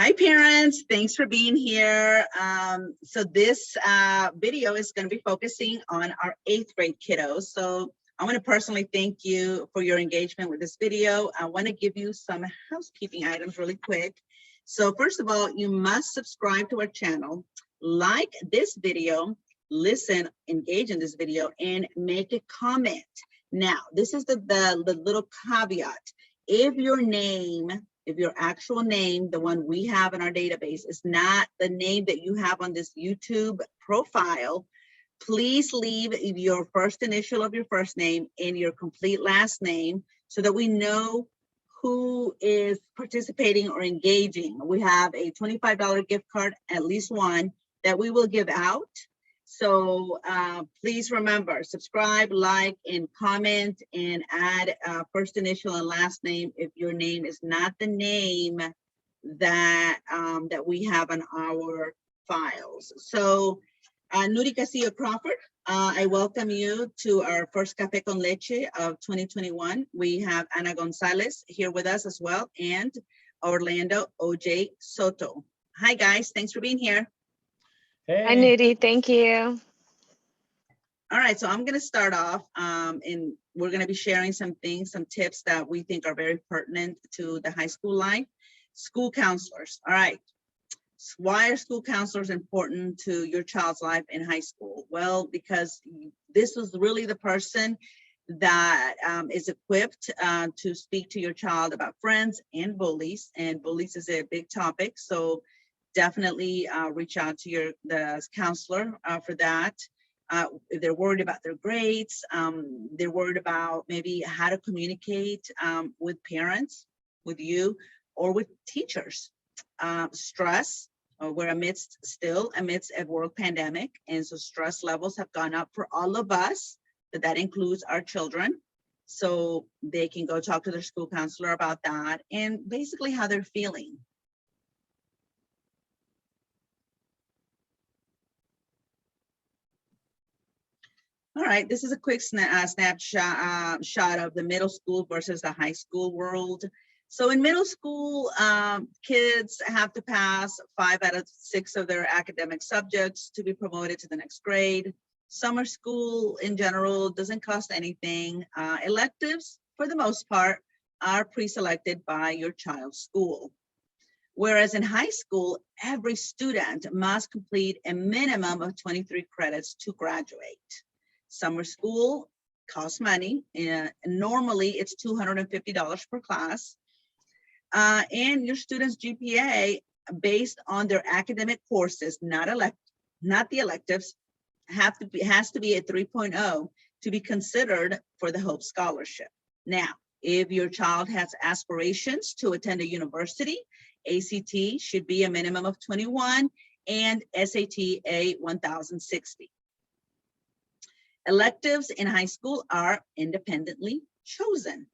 Hi parents, thanks for being here. So this video is going to be focusing on our 8th grade kiddos. So I want to personally thank you for your engagement with this video. I want to give you some housekeeping items really quick. So first of all, you must subscribe to our channel, like this video, listen, engage in this video, and make a comment. Now, this is the little caveat. If your actual name, the one we have in our database, is not the name that you have on this YouTube profile, please leave your first initial of your first name and your complete last name so that we know who is participating or engaging. We have a $25 gift card, at least one, that we will give out. So please remember, subscribe, like, and comment, and add first initial and last name if your name is not the name that that we have on our files. So Nuri Castillo Crawford, I welcome you to our first Café con Leche of 2021. We have Ana Gonzalez here with us as well, and Orlando OJ Soto. Hi guys, thanks for being here. Hey. Hi, Nudie. Thank you. All right, so I'm going to start off and we're going to be sharing some things, some tips that we think are very pertinent to the high school life. School counselors. All right. Why are school counselors important to your child's life in high school? Well, because this is really the person that is equipped to speak to your child about friends and bullies is a big topic. So definitely reach out to the counselor for that. If they're worried about their grades, they're worried about maybe how to communicate with parents, with you, or with teachers. Stress, we're still amidst a world pandemic, and so stress levels have gone up for all of us, but that includes our children. So they can go talk to their school counselor about that and basically how they're feeling. All right, this is a quick snapshot of the middle school versus the high school world. So in middle school, kids have to pass 5 out of 6 of their academic subjects to be promoted to the next grade. Summer school in general doesn't cost anything. Electives, for the most part, are pre-selected by your child's school. Whereas in high school, every student must complete a minimum of 23 credits to graduate. Summer school costs money, and normally it's $250 per class. And your student's GPA, based on their academic courses, not the electives, has to be a 3.0 to be considered for the Hope Scholarship. Now, if your child has aspirations to attend a university, ACT should be a minimum of 21 and SAT a 1060. Electives in high school are independently chosen.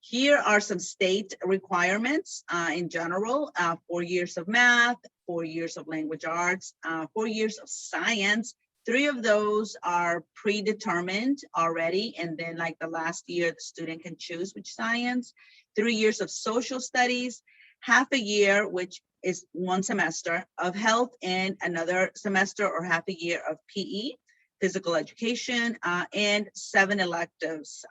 Here are some state requirements in general: 4 years of math, 4 years of language arts, 4 years of science. 3 of those are predetermined already, and then like the last year, the student can choose which science. 3 years of social studies, half a year, which is 1 semester of health, and another semester or half a year of PE, physical education, and 7 electives,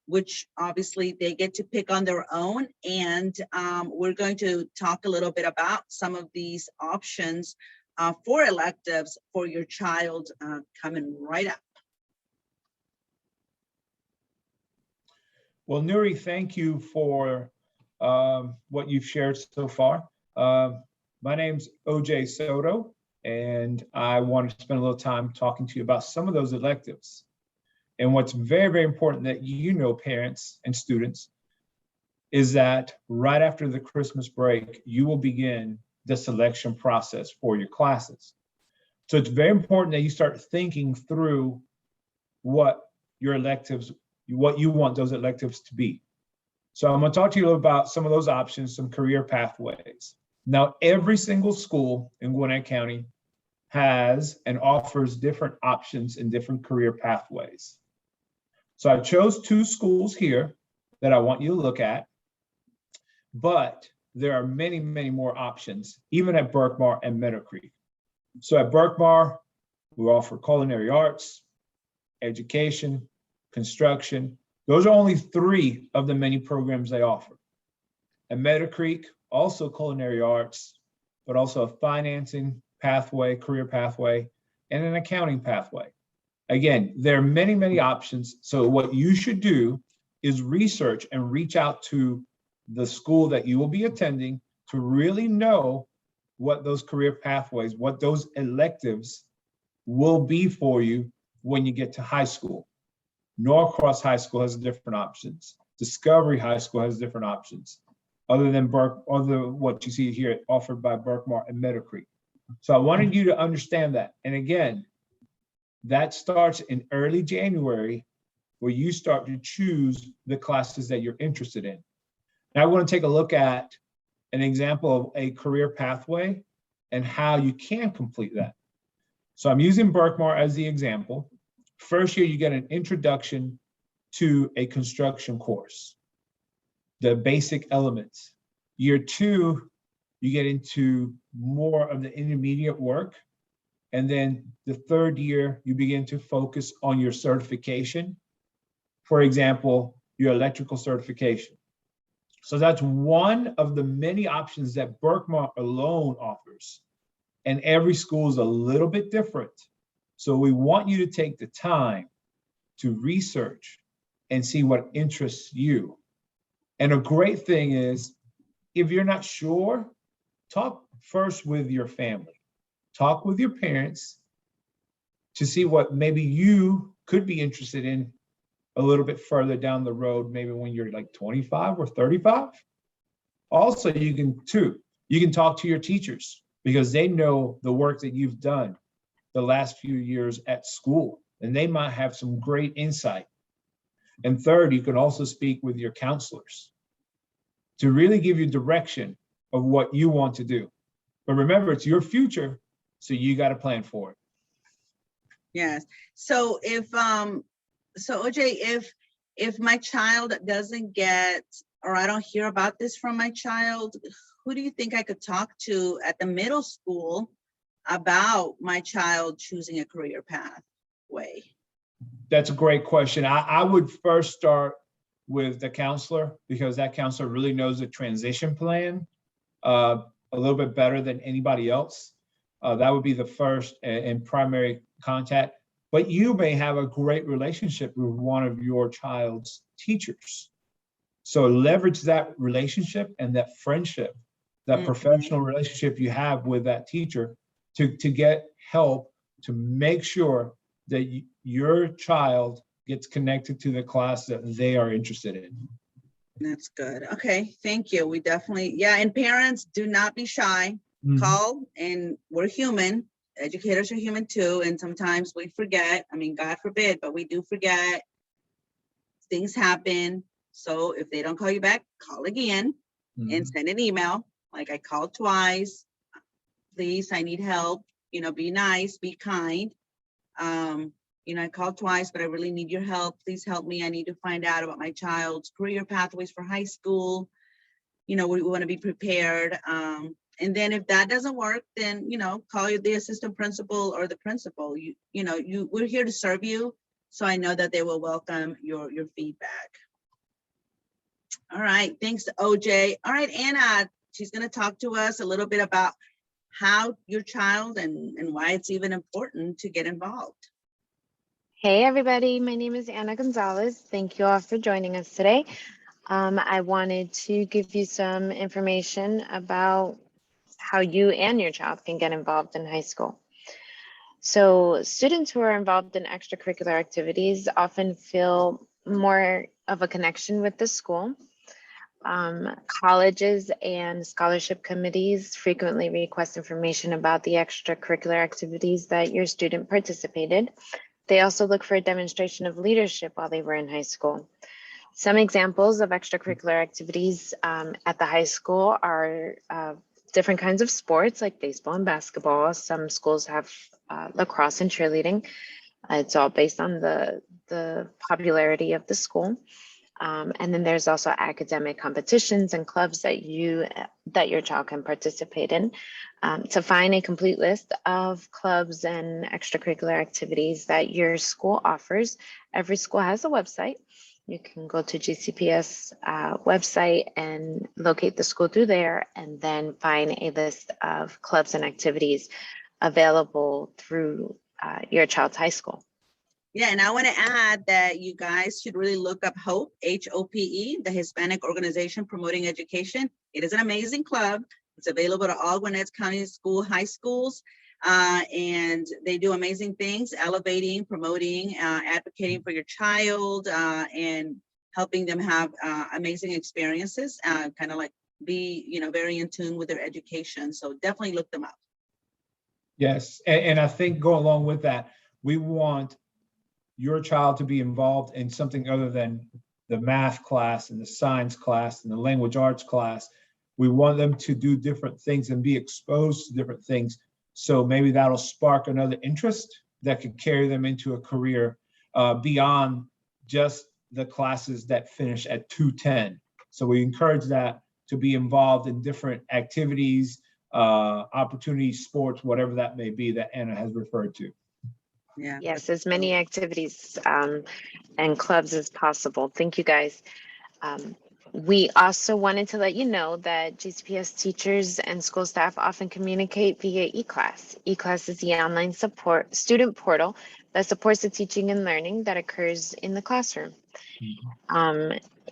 which obviously they get to pick on their own. And we're going to talk a little bit about some of these options for electives for your child coming right up. Well, Nuri, thank you for what you've shared so far. My name's OJ Soto, and I wanted to spend a little time talking to you about some of those electives. And what's very, very important that you know, parents and students, is that right after the Christmas break, you will begin the selection process for your classes. So it's very important that you start thinking through what your electives, what you want those electives to be. So I'm going to talk to you about some of those options, some career pathways. Now, every single school in Gwinnett County has and offers different options and different career pathways. So I chose 2 schools here that I want you to look at, but there are many, many more options, even at Berkmar and Meadow Creek. So at Berkmar, we offer culinary arts, education, construction. Those are only 3 of the many programs they offer. At Meadow Creek, also culinary arts, but also a financing pathway, career pathway, and an accounting pathway. Again, there are many, many options. So what you should do is research and reach out to the school that you will be attending to really know what those career pathways, what those electives will be for you when you get to high school. Norcross High School has different options. Discovery High School has different options, other than what you see here offered by Berkmar and Meadow Creek. So I wanted you to understand that. And again, that starts in early January, where you start to choose the classes that you're interested in. Now I want to take a look at an example of a career pathway and how you can complete that. So I'm using Berkmar as the example. First year, you get an introduction to a construction course, the basic elements. Year 2, you get into more of the intermediate work. And then the 3rd year, you begin to focus on your certification. For example, your electrical certification. So that's one of the many options that Berkmar alone offers. And every school is a little bit different. So we want you to take the time to research and see what interests you. And a great thing is, if you're not sure, talk first with your family. Talk with your parents to see what maybe you could be interested in a little bit further down the road, maybe when you're like 25 or 35. Also, you can talk to your teachers because they know the work that you've done the last few years at school, and they might have some great insight. And third, you can also speak with your counselors to really give you direction of what you want to do. But remember, it's your future, so you got to plan for it. Yes. So so OJ, if my child doesn't get, or I don't hear about this from my child, who do you think I could talk to at the middle school about my child choosing a career pathway? That's a great question. I would first start with the counselor, because that counselor really knows the transition plan a little bit better than anybody else. That would be the first and primary contact. But you may have a great relationship with one of your child's teachers. So leverage that relationship and that friendship, that professional relationship you have with that teacher to get help to make sure that your child gets connected to the class that they are interested in. That's good. Okay, thank you. We definitely, yeah, and parents, do not be shy. Call, and we're human. Educators are human too, and sometimes we forget. I mean, God forbid, but we do forget. Things happen. So if they don't call you back, call again and send an email. Like, I called twice. Please, I need help. Be nice, be kind. I called twice, but I really need your help. Please help me. I need to find out about my child's career pathways for high school. We want to be prepared. And then if that doesn't work, then, call the assistant principal or the principal. We're here to serve you. So I know that they will welcome your feedback. All right. Thanks, OJ. All right, Anna, she's going to talk to us a little bit about how your child and why it's even important to get involved. Hey, everybody. My name is Anna Gonzalez. Thank you all for joining us today. I wanted to give you some information about how you and your child can get involved in high school. So students who are involved in extracurricular activities often feel more of a connection with the school. Colleges and scholarship committees frequently request information about the extracurricular activities that your student participated. They also look for a demonstration of leadership while they were in high school. Some examples of extracurricular activities at the high school are different kinds of sports like baseball and basketball. Some schools have lacrosse and cheerleading. It's all based on the the popularity of the school. And then there's also academic competitions and clubs that your child can participate in. To find a complete list of clubs and extracurricular activities that your school offers, every school has a website. You can go to GCPS website and locate the school through there, and then find a list of clubs and activities available through your child's high school. Yeah, and I want to add that you guys should really look up HOPE, H-O-P-E, the Hispanic Organization Promoting Education. It is an amazing club. It's available to all Gwinnett County high schools, and they do amazing things, elevating, promoting, advocating for your child, and helping them have amazing experiences, kind of like be, very in tune with their education. So definitely look them up. Yes, and I think go along with that, we want your child to be involved in something other than the math class and the science class and the language arts class. We want them to do different things and be exposed to different things. So maybe that'll spark another interest that could carry them into a career beyond just the classes that finish at 210. So we encourage that to be involved in different activities, opportunities, sports, whatever that may be that Anna has referred to. Yeah. Yes, as many activities and clubs as possible. Thank you, guys. We also wanted to let you know that GCPS teachers and school staff often communicate via eClass. eClass is the online student portal that supports the teaching and learning that occurs in the classroom.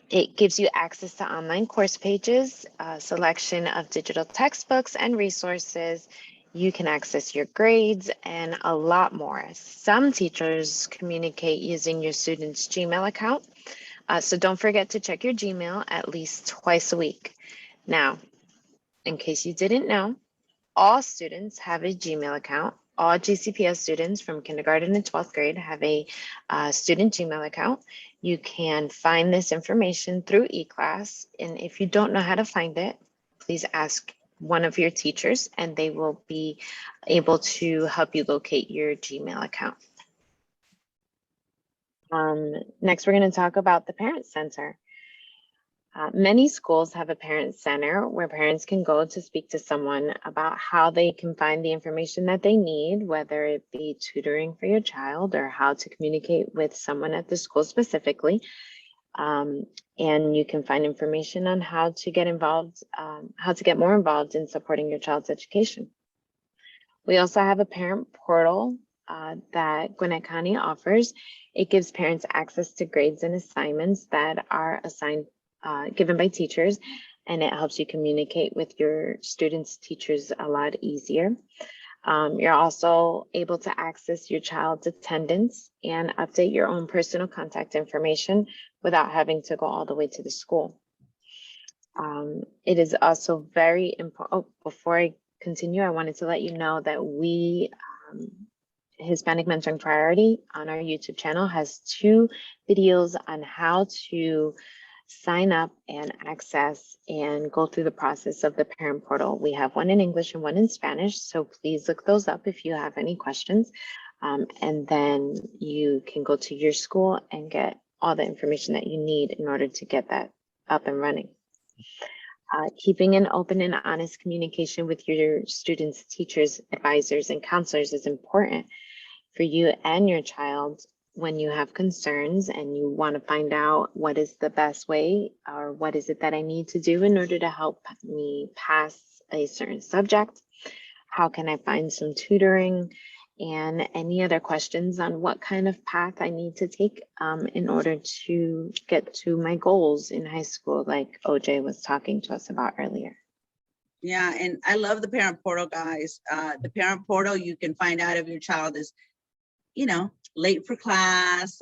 It gives you access to online course pages, a selection of digital textbooks and resources. You can access your grades and a lot more. Some teachers communicate using your student's Gmail account. So don't forget to check your Gmail at least twice a week. Now, in case you didn't know, all students have a Gmail account. All GCPS students from kindergarten to 12th grade have a student Gmail account. You can find this information through eClass. And if you don't know how to find it, please ask one of your teachers and they will be able to help you locate your Gmail account. Next, we're going to talk about the Parent Center. Many schools have a parent center where parents can go to speak to someone about how they can find the information that they need, whether it be tutoring for your child or how to communicate with someone at the school specifically. And you can find information on how to get involved, how to get more involved in supporting your child's education. We also have a parent portal that Gwinnett County offers. It gives parents access to grades and assignments that are assigned, given by teachers, and it helps you communicate with your students' teachers a lot easier. You're also able to access your child's attendance and update your own personal contact information without having to go all the way to the school. It is also very important. Oh, before I continue, I wanted to let you know that we, Hispanic Mentoring Priority on our YouTube channel has 2 videos on how to sign up and access and go through the process of the parent portal. We have one in English and one in Spanish, so please look those up if you have any questions. And then you can go to your school and get all the information that you need in order to get that up and running. Keeping an open and honest communication with your students, teachers, advisors, and counselors is important for you and your child when you have concerns and you want to find out what is the best way or what is it that I need to do in order to help me pass a certain subject. How can I find some tutoring and any other questions on what kind of path I need to take in order to get to my goals in high school, like OJ was talking to us about earlier. Yeah, and I love the parent portal, guys. The parent portal, you can find out if your child is, late for class,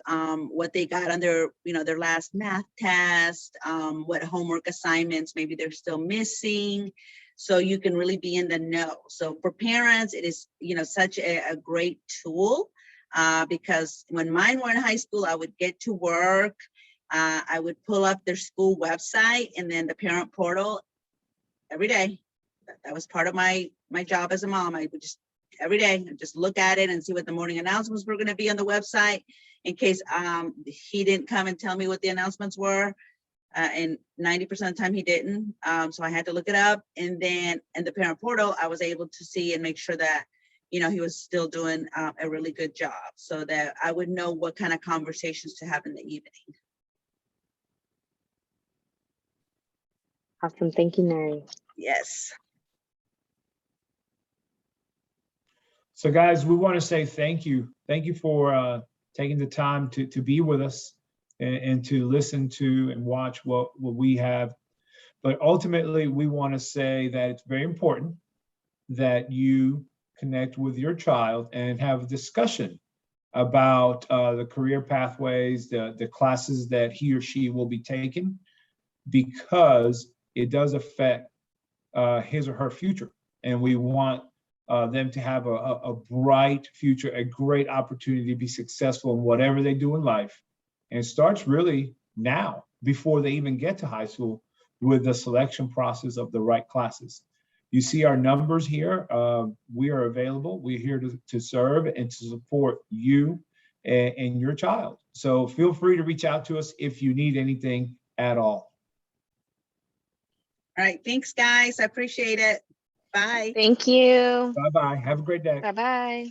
what they got on their, their last math test, what homework assignments maybe they're still missing. So you can really be in the know. So for parents, it is, such a great tool because when mine were in high school, I would get to work, I would pull up their school website and then the parent portal every day. That was part of my job as a mom. I would just every day, just look at it and see what the morning announcements were going to be on the website in case he didn't come and tell me what the announcements were. And 90% of the time he didn't. So I had to look it up. And then in the parent portal, I was able to see and make sure that, you know, he was still doing a really good job so that I would know what kind of conversations to have in the evening. Awesome. Thank you, Neri. Yes. So guys, we want to say thank you. Thank you for taking the time to be with us and to listen to and watch what we have. But ultimately, we want to say that it's very important that you connect with your child and have a discussion about the career pathways, the classes that he or she will be taking, because it does affect his or her future. And we want them to have a bright future, a great opportunity to be successful in whatever they do in life. And it starts really now, before they even get to high school, with the selection process of the right classes. You see our numbers here. We are available. We're here to serve and to support you and your child. So feel free to reach out to us if you need anything at all. All right. Thanks, guys. I appreciate it. Bye. Thank you. Bye-bye. Have a great day. Bye-bye.